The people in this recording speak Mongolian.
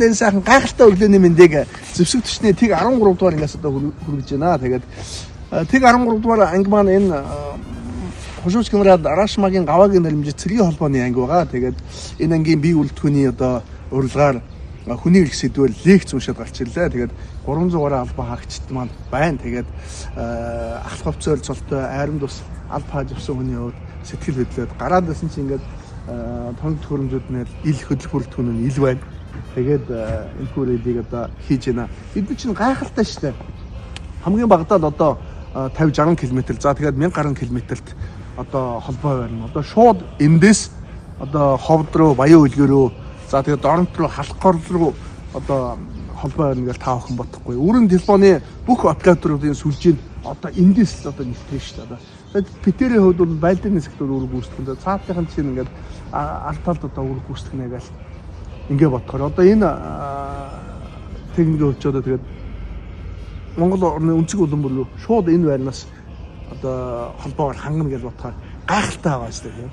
дэн сайхан гайхалтай өглөөний мэндийг зэвсэг төчний тэг 13 дугаар ингээс одоо хүргэж байна. Тэгээд тэг 13 дугаар анги маань энэ Хошууч гэмрээд Арашмагийн гаваагийн нэрмжид цэргийн холбооны анги байгаа. Тэгээд энэ ангийн бие үлдэхүүний одоо урилгаар хүний эрх сэдвээр лекц уншаад гарч ирлээ. Тэгээд 300 гаруй албаа хаагчд маань байна. Тэгээд ахлах хувцас ойрцолтой айрамд ус албаа хаажвсан хүний хувьд сэтгэл хөдлөөд гараад байсан чинь ингээд тоног төхөөрөмжүүд нь ил хөдөлгөөн бүрэлдэхүүн нь ил байна. Тэгээд энэ хүрээлийг одоо хийж байна. Бид чинь гайхалтай шүү дээ. Хамгийн багадаа одоо 50-60 км. За тэгээд 1000 гаруй км-т одоо холбоо байна. Одоо шууд эндээс одоо ховд руу, баян үлгэр рүү, за тэгээд доронт руу, халахгор руу одоо холбоо байна гэж та бүхэн бодохгүй. Өөрийн телефоны бүх операторуудын сүлжээ нь одоо эндээс л одоо нэгтгэж шүү дээ. Тэгээд Питерийн хувьд бол байлдааны сектор үүрэг гүйцэтгэх. Цаатынхан чинь ингээд аль талд одоо үүрэг гүйцэтгэнэ гэж ингээд бодохоор одоо энэ техникийн хувьд одоо тэгээд Монгол орны өнцөг улам бүр шууд энэ байрнаас одоо холбоогоор хангана гэж бодохоор гайхалтай байгаа шүү дээ.